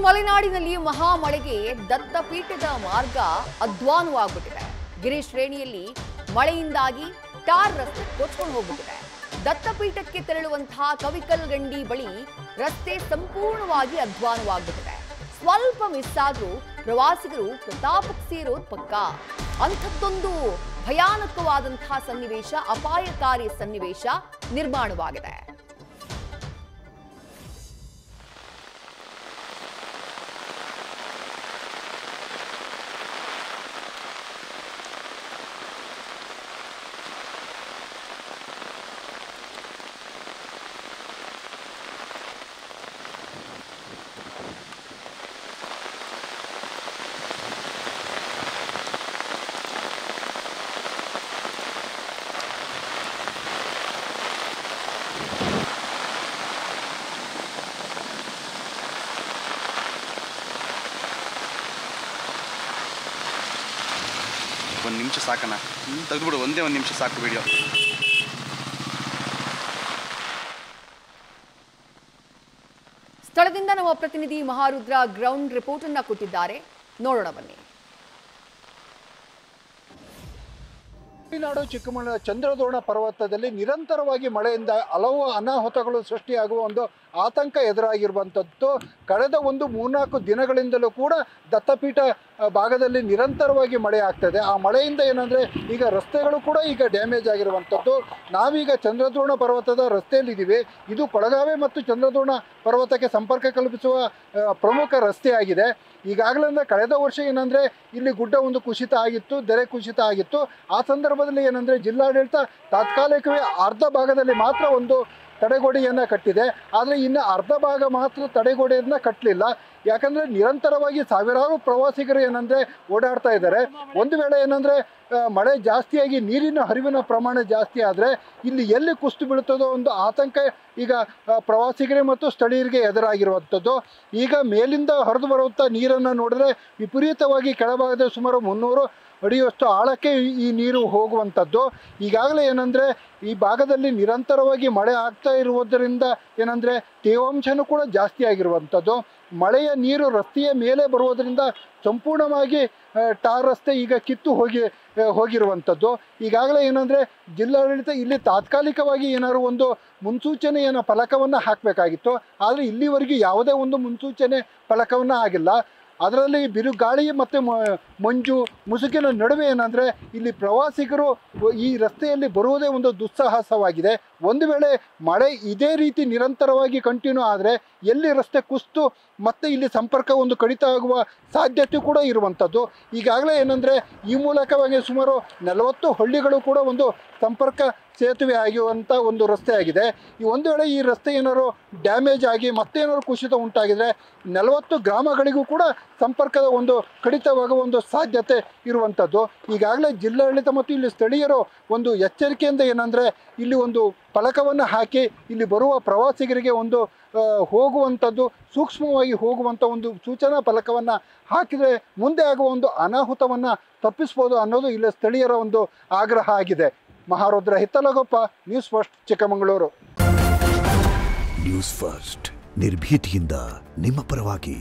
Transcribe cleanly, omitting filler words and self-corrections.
ಮಲೆನಾಡಿನಲ್ಲಿ ಮಹಾಮಳೆಗೆ ದತ್ತಪೀಠದ ಮಾರ್ಗ ಅಧ್ವಾನವಾಗ್ಬಿಟ್ಟಿದೆ. ಗಿರಿ ಶ್ರೇಣಿಯಲ್ಲಿ ಮಳೆಯಿಂದಾಗಿ ಟಾರ್ ರಸ್ತೆ ಕೊಚ್ಕೊಂಡು ಹೋಗ್ಬಿಟ್ಟಿದೆ. ದತ್ತಪೀಠಕ್ಕೆ ತೆರಳುವಂತಹ ಕವಿಕಲ್ ಗಂಡಿ ಬಳಿ ರಸ್ತೆ ಸಂಪೂರ್ಣವಾಗಿ ಅಧ್ವಾನವಾಗ್ಬಿಟ್ಟಿದೆ. ಸ್ವಲ್ಪ ಮಿಸ್ ಆದ್ರೂ ಪ್ರವಾಸಿಗರು ಪ್ರತಾಪಕ್ಕೆ ಸೇರೋದು ಪಕ್ಕ. ಅಂಥದ್ದೊಂದು ಭಯಾನಕವಾದಂತಹ ಸನ್ನಿವೇಶ, ಅಪಾಯಕಾರಿ ಸನ್ನಿವೇಶ ನಿರ್ಮಾಣವಾಗಿದೆ. ಒಂದು ನಿಮಿಷ ಸಾಕಣ್ಣ, ತೆಗೆದುಬಿಡು, ಒಂದೇ ಒಂದು ನಿಮಿಷ ಸಾಕು ವಿಡಿಯೋ. ಸ್ಥಳದಿಂದ ನಮ್ಮ ಪ್ರತಿನಿಧಿ ಮಹಾರುದ್ರ ಗ್ರೌಂಡ್ ರಿಪೋರ್ಟ್ ಅನ್ನ ಕೊಟ್ಟಿದ್ದಾರೆ, ನೋಡೋಣ ಬನ್ನಿ. ಮಲೆನಾಡು ಚಿಕ್ಕಮಗಳೂರು ಚಂದ್ರದ್ರೋಣ ಪರ್ವತದಲ್ಲಿ ನಿರಂತರವಾಗಿ ಮಳೆಯಿಂದ ಹಲವು ಅನಾಹುತಗಳು ಸೃಷ್ಟಿಯಾಗುವ ಒಂದು ಆತಂಕ ಎದುರಾಗಿರುವಂಥದ್ದು. ಕಳೆದ 3-4 ದಿನಗಳಿಂದಲೂ ಕೂಡ ದತ್ತಪೀಠ ಭಾಗದಲ್ಲಿ ನಿರಂತರವಾಗಿ ಮಳೆ ಆಗ್ತದೆ. ಆ ಮಳೆಯಿಂದ ಏನಂದರೆ ಈಗ ರಸ್ತೆಗಳು ಕೂಡ ಈಗ ಡ್ಯಾಮೇಜ್ ಆಗಿರುವಂಥದ್ದು. ನಾವೀಗ ಚಂದ್ರದ್ರೋಣ ಪರ್ವತದ ರಸ್ತೆಯಲ್ಲಿದ್ದೀವಿ. ಇದು ಕೊಳಗಾವೆ ಮತ್ತು ಚಂದ್ರದ್ರೋಣ ಪರ್ವತಕ್ಕೆ ಸಂಪರ್ಕ ಕಲ್ಪಿಸುವ ಪ್ರಮುಖ ರಸ್ತೆಯಾಗಿದೆ. ಈಗಾಗಲೇ ಕಳೆದ ವರ್ಷ ಏನಂದರೆ ಇಲ್ಲಿ ಗುಡ್ಡ ಒಂದು ಕುಸಿತ ಆಗಿತ್ತು, ಧರೆ ಕುಸಿತ ಆಗಿತ್ತು. ಆ ಸಂದರ್ಭದಲ್ಲಿ ಏನಂದರೆ ಜಿಲ್ಲಾಡಳಿತ ತಾತ್ಕಾಲಿಕವೇ ಅರ್ಧ ಭಾಗದಲ್ಲಿ ಮಾತ್ರ ಒಂದು ತಡೆಗೋಡೆಯನ್ನು ಕಟ್ಟಿದೆ. ಆದರೆ ಇನ್ನು ಅರ್ಧ ಭಾಗ ಮಾತ್ರ ತಡೆಗೋಡೆಯನ್ನು ಕಟ್ಟಲಿಲ್ಲ. ಯಾಕಂದರೆ ನಿರಂತರವಾಗಿ ಸಾವಿರಾರು ಪ್ರವಾಸಿಗರು ಏನಂದರೆ ಓಡಾಡ್ತಾ ಇದ್ದಾರೆ. ಒಂದು ವೇಳೆ ಏನಂದರೆ ಮಳೆ ಜಾಸ್ತಿಯಾಗಿ ನೀರಿನ ಹರಿವಿನ ಪ್ರಮಾಣ ಜಾಸ್ತಿ ಆದರೆ ಇಲ್ಲಿ ಎಲ್ಲಿ ಕುಸಿದು ಬೀಳುತ್ತದೋ ಒಂದು ಆತಂಕ ಈಗ ಪ್ರವಾಸಿಗರಿಗೆ ಮತ್ತು ಸ್ಥಳೀಯರಿಗೆ ಎದುರಾಗಿರುವಂಥದ್ದು. ಈಗ ಮೇಲಿಂದ ಹರಿದು ಬರುವಂಥ ನೀರನ್ನು ನೋಡಿದ್ರೆ ವಿಪರೀತವಾಗಿ ಕೆಳಭಾಗದ ಸುಮಾರು 300 ಅಡಿಯಷ್ಟು ಆಳಕ್ಕೆ ಈ ನೀರು ಹೋಗುವಂಥದ್ದು. ಈಗಾಗಲೇ ಏನಂದರೆ ಈ ಭಾಗದಲ್ಲಿ ನಿರಂತರವಾಗಿ ಮಳೆ ಆಗ್ತಾ ಇರುವುದರಿಂದ ಏನಂದರೆ ತೇವಾಂಶನೂ ಕೂಡ ಜಾಸ್ತಿ ಆಗಿರುವಂಥದ್ದು. ಮಳೆಯ ನೀರು ರಸ್ತೆಯ ಮೇಲೆ ಬರುವುದರಿಂದ ಸಂಪೂರ್ಣವಾಗಿ ಟಾರ್ ರಸ್ತೆ ಈಗ ಕಿತ್ತು ಹೋಗಿರುವಂಥದ್ದು. ಈಗಾಗಲೇ ಏನಂದರೆ ಜಿಲ್ಲಾಡಳಿತ ಇಲ್ಲಿ ತಾತ್ಕಾಲಿಕವಾಗಿ ಏನಾದ್ರು ಒಂದು ಮುನ್ಸೂಚನೆಯನ್ನು ಫಲಕವನ್ನು ಹಾಕಬೇಕಾಗಿತ್ತು. ಆದರೆ ಇಲ್ಲಿವರೆಗೂ ಯಾವುದೇ ಒಂದು ಮುನ್ಸೂಚನೆ ಫಲಕವನ್ನು ಆಗಿಲ್ಲ. ಅದರಲ್ಲಿ ಬಿರುಗಾಳಿ ಮತ್ತು ಮಂಜು ಮುಸುಕಿನ ನಡುವೆ ಏನಂದರೆ ಇಲ್ಲಿ ಪ್ರವಾಸಿಗರು ಈ ರಸ್ತೆಯಲ್ಲಿ ಬರುವುದೇ ಒಂದು ದುಸ್ಸಾಹಸವಾಗಿದೆ. ಒಂದು ವೇಳೆ ಮಳೆ ಇದೇ ರೀತಿ ನಿರಂತರವಾಗಿ ಕಂಟಿನ್ಯೂ ಆದರೆ ಎಲ್ಲಿ ರಸ್ತೆ ಕುಸಿತು ಮತ್ತು ಇಲ್ಲಿ ಸಂಪರ್ಕ ಒಂದು ಕಡಿತ ಆಗುವ ಸಾಧ್ಯತೆ ಕೂಡ ಇರುವಂಥದ್ದು. ಈಗಾಗಲೇ ಏನಂದರೆ ಈ ಮೂಲಕವಾಗಿ ಸುಮಾರು 40 ಹಳ್ಳಿಗಳು ಕೂಡ ಒಂದು ಸಂಪರ್ಕ ಸೇತುವೆ ಆಗಿರುವಂಥ ಒಂದು ರಸ್ತೆ ಆಗಿದೆ. ಈ ಒಂದು ವೇಳೆ ಈ ರಸ್ತೆ ಏನಾದ್ರು ಡ್ಯಾಮೇಜ್ ಆಗಿ ಮತ್ತೇನಾದ್ರು ಕುಸಿತ ಉಂಟಾಗಿದರೆ 40 ಗ್ರಾಮಗಳಿಗೂ ಕೂಡ ಸಂಪರ್ಕದ ಒಂದು ಕಡಿತವಾಗುವ ಒಂದು ಸಾಧ್ಯತೆ ಇರುವಂಥದ್ದು. ಈಗಾಗಲೇ ಜಿಲ್ಲಾಡಳಿತ ಮತ್ತು ಇಲ್ಲಿ ಸ್ಥಳೀಯರು ಒಂದು ಎಚ್ಚರಿಕೆಯಿಂದ ಏನಂದರೆ ಇಲ್ಲಿ ಒಂದು ಫಲಕವನ್ನು ಹಾಕಿ ಇಲ್ಲಿ ಬರುವ ಪ್ರವಾಸಿಗರಿಗೆ ಒಂದು ಹೋಗುವಂಥದ್ದು ಸೂಕ್ಷ್ಮವಾಗಿ ಹೋಗುವಂಥ ಒಂದು ಸೂಚನಾ ಫಲಕವನ್ನು ಹಾಕಿದರೆ ಮುಂದೆ ಆಗುವ ಒಂದು ಅನಾಹುತವನ್ನು ತಪ್ಪಿಸ್ಬೋದು ಅನ್ನೋದು ಇಲ್ಲಿ ಸ್ಥಳೀಯರ ಒಂದು ಆಗ್ರಹ ಆಗಿದೆ. Maharudra Hittalagoppa, news first, Chikkamagaluru. News first, ನಿರ್ಭೀತಿಯಿಂದ ನಿಮ್ಮ ಪರವಾಗಿ.